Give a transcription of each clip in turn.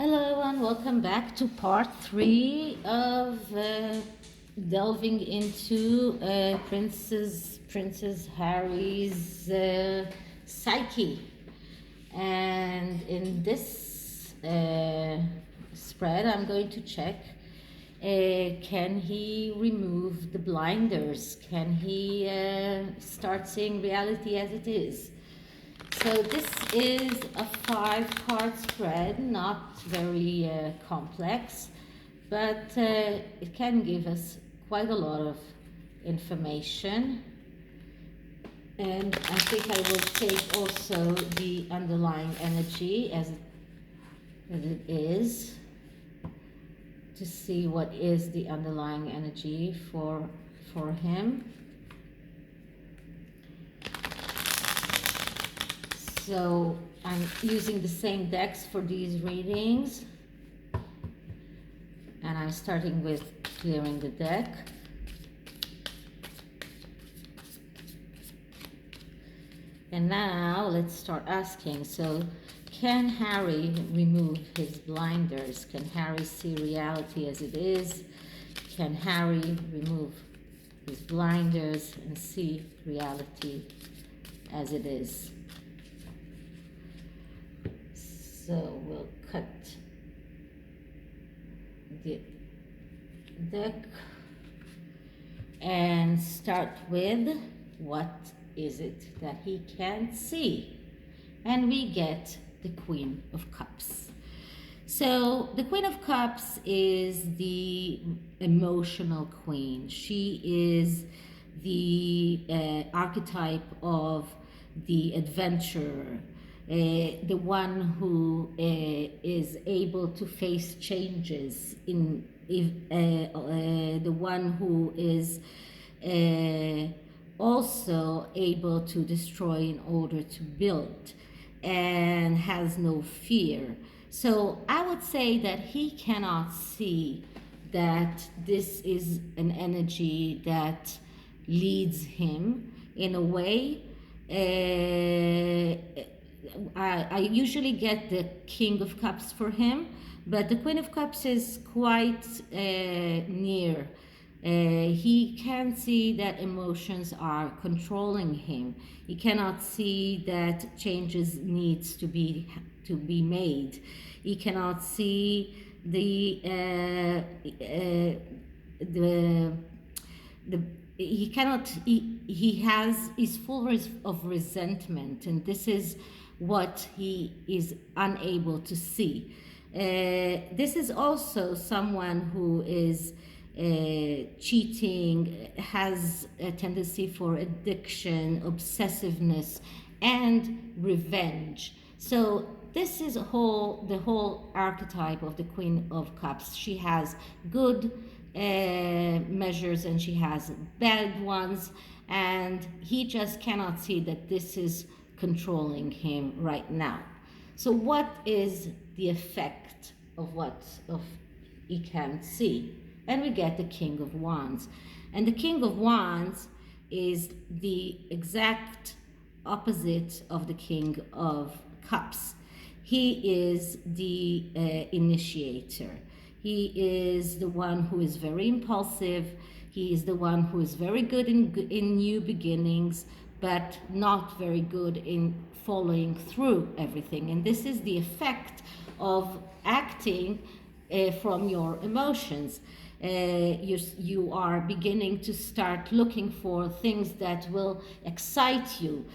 Hello and welcome back to part 3 of delving into Princess Harry's psyche. And in this spread, I'm going to check can he remove the blinders? Can he start seeing reality as it is? So this is a 5-card spread, not very complex, but it can give us quite a lot of information. And I think I will take also the underlying energy as it is, to see what is the underlying energy for him. So I'm using the same decks for these readings, and I'm starting with clearing the deck. And now let's start asking. So can Harry remove his blinders? Can Harry see reality as it is? Can Harry remove his blinders and see reality as it is? So we'll cut the deck and start with what is it that he can't see. And we get the Queen of Cups. So the Queen of Cups is the emotional queen. She is the archetype of the adventurer. The one who is able to face changes, the one who is also able to destroy in order to build and has no fear. So I would say that he cannot see that this is an energy that leads him in a way. I usually get the King of Cups for him, but the Queen of Cups is quite near. He can see that emotions are controlling him. He cannot see that changes needs to be made. He cannot see the he's full of resentment, and this is what he is unable to see. This is also someone who is cheating, has a tendency for addiction, obsessiveness, and revenge. So this is the whole archetype of the Queen of Cups. She has good measures and she has bad ones, and he just cannot see that this is controlling him right now. So what is the effect of what he can't see? And we get the King of Wands. And the King of Wands is the exact opposite of the King of Cups. He is the initiator. He is the one who is very impulsive. He is the one who is very good in new beginnings, but not very good in following through everything. And this is the effect of acting from your emotions. You are beginning to start looking for things that will excite you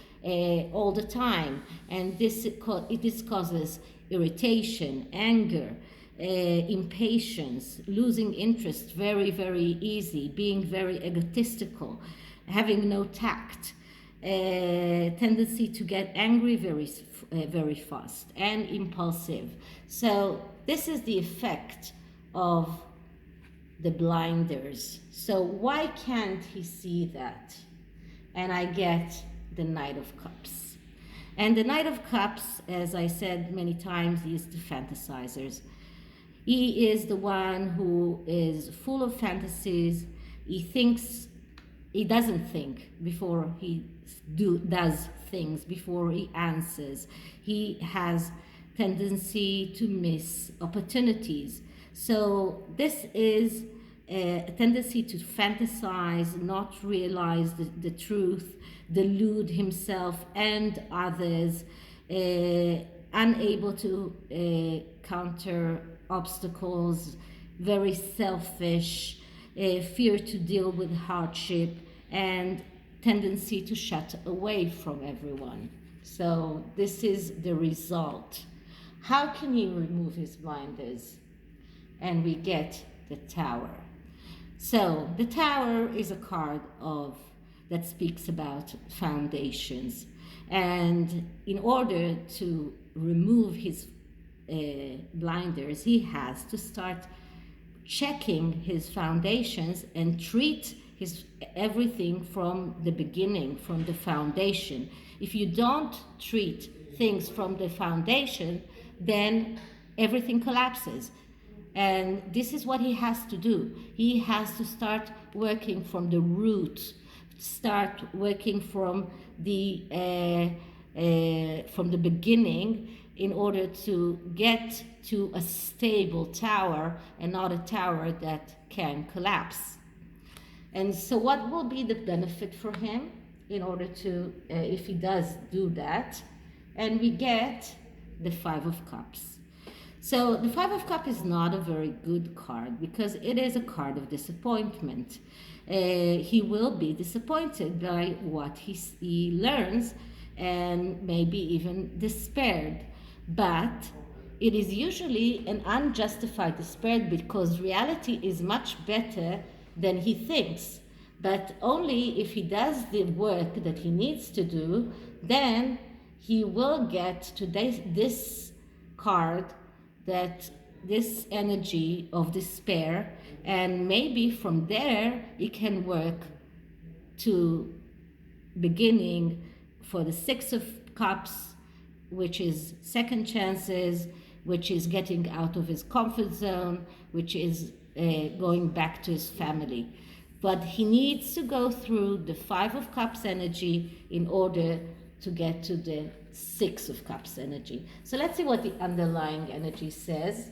all the time, and this causes irritation, anger, impatience, losing interest very, very easy, being very egotistical, having no tact, tendency to get angry very fast, and impulsive. So this is the effect of the blinders. So why can't he see that? And I get the Knight of Cups. And the Knight of Cups, as I said many times, is the fantasizers. He is the one who is full of fantasies. He doesn't think before he does things, before he answers. He has tendency to miss opportunities. So this is a tendency to fantasize, not realize the truth, delude himself and others, unable to counter obstacles, very selfish, fear to deal with hardship, and tendency to shut away from everyone. So this is the result. How can he remove his blinders? And we get the Tower. So the Tower is a card that speaks about foundations. And in order to remove his blinders, he has to start checking his foundations and treat everything from the beginning, from the foundation. If you don't treat things from the foundation, then everything collapses. And this is what he has to do. He has to start working from the root, start working from the beginning, in order to get to a stable tower and not a tower that can collapse. And so what will be the benefit for him in order to, if he does do that? And we get the Five of Cups. So the Five of Cups is not a very good card because it is a card of disappointment. He will be disappointed by what he learns and maybe even despaired. But it is usually an unjustified despair because reality is much better than he thinks. But only if he does the work that he needs to do, then he will get to this card, that this energy of despair, and maybe from there he can work to beginning for the Six of Cups, which is second chances, which is getting out of his comfort zone, which is going back to his family. But he needs to go through the Five of Cups energy in order to get to the Six of Cups energy. So let's see what the underlying energy says.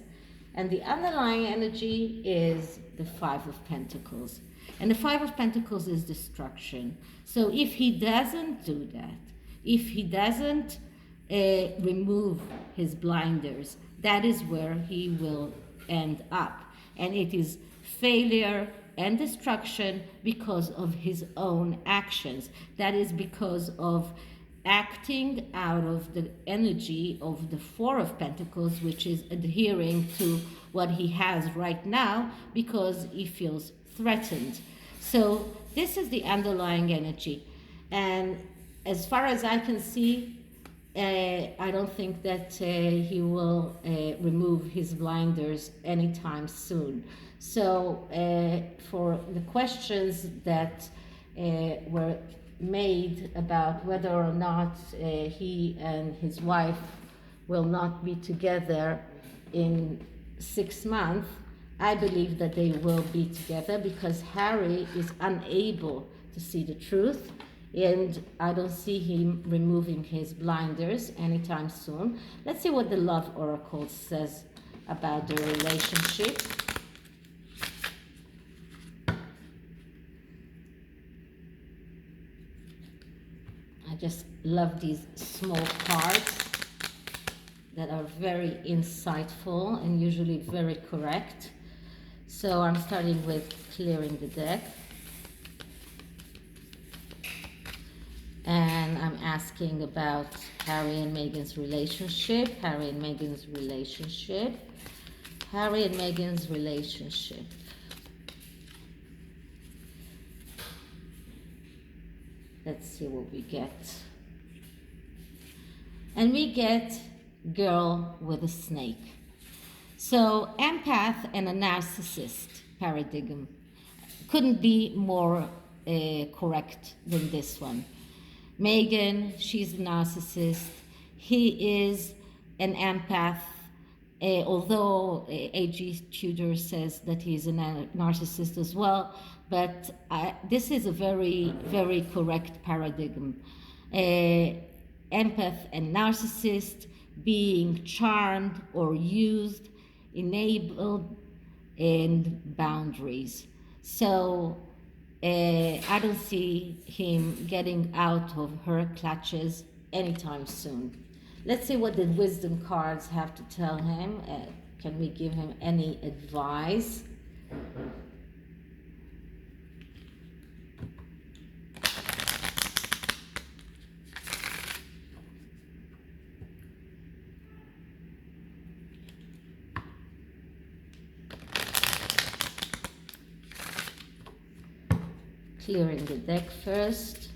And the underlying energy is the Five of Pentacles. And the Five of Pentacles is destruction. So if he doesn't do that, if he doesn't remove his blinders, that is where he will end up. And it is failure and destruction because of his own actions. That is because of acting out of the energy of the Four of Pentacles, which is adhering to what he has right now because he feels threatened. So this is the underlying energy. And as far as I can see, I don't think that he will remove his blinders anytime soon. So for the questions that were made about whether or not he and his wife will not be together in 6 months, I believe that they will be together because Harry is unable to see the truth. And I don't see him removing his blinders anytime soon. Let's see what the Love Oracle says about the relationship. I just love these small cards that are very insightful and usually very correct. So I'm starting with clearing the deck. And I'm asking about Harry and Meghan's relationship. Harry and Meghan's relationship. Harry and Meghan's relationship. Let's see what we get. And we get girl with a snake. So empath and a narcissist paradigm couldn't be more correct than this one. Meghan, she's a narcissist. He is an empath, although A.G. Tudor says that he's a narcissist as well. But this is a very, very correct paradigm. Empath and narcissist, being charmed or used, enabled, and boundaries. So I don't see him getting out of her clutches anytime soon. Let's see what the wisdom cards have to tell him. Can we give him any advice? Clearing the deck first.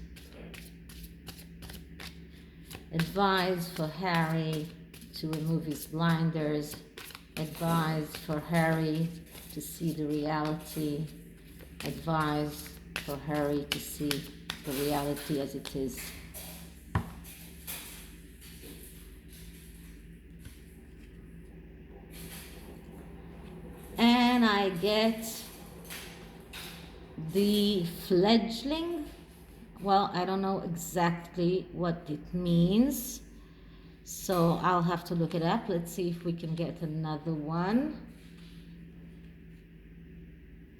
Advice for Harry to remove his blinders. Advice for Harry to see the reality. Advice for Harry to see the reality as it is. And I get the fledgling. Well, I don't know exactly what it means, so I'll have to look it up. Let's see if we can get another one.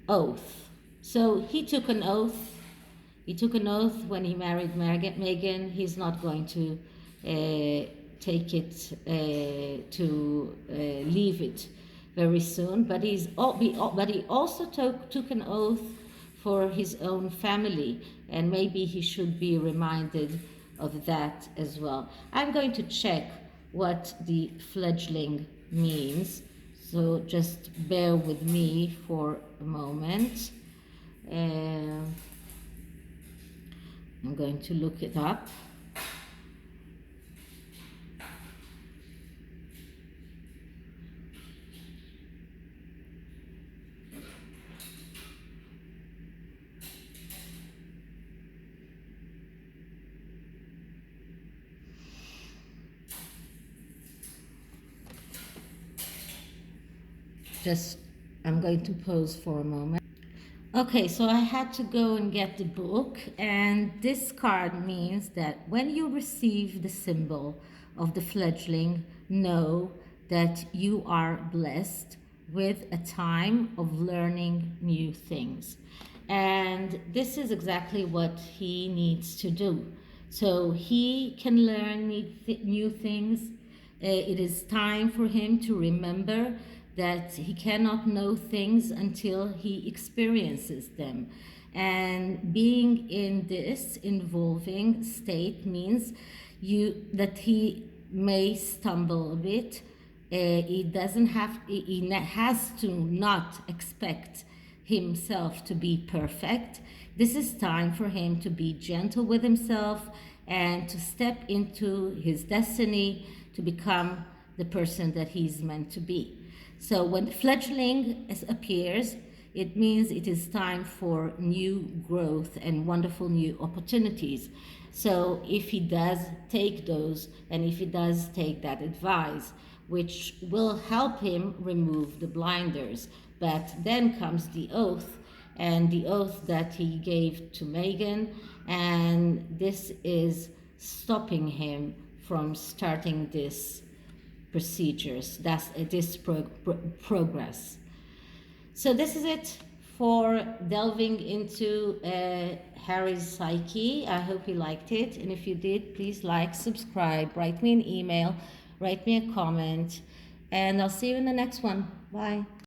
Oath. So he took an oath. He took an oath when he married Megan. He's not going to take it, to leave it very soon. But he also took an oath for his own family, and maybe he should be reminded of that as well. I'm going to check what the fledgling means, so just bear with me for a moment. I'm going to look it up. I'm going to pause for a moment. Okay, so I had to go and get the book, and this card means that when you receive the symbol of the fledgling, know that you are blessed with a time of learning new things. And this is exactly what he needs to do. So he can learn new things. It is time for him to remember that he cannot know things until he experiences them. And being in this involving state means that he may stumble a bit. He has to not expect himself to be perfect. This is time for him to be gentle with himself and to step into his destiny to become the person that he's meant to be. So when the fledgling appears, it means it is time for new growth and wonderful new opportunities. So if he does take those, and if he does take that advice, which will help him remove the blinders, but then comes the oath, and the oath that he gave to Megan, and this is stopping him from starting this procedures, this progress. So this is it for delving into Harry's psyche. I hope you liked it, and if you did, please like, subscribe, write me an email, write me a comment, and I'll see you in the next one. Bye.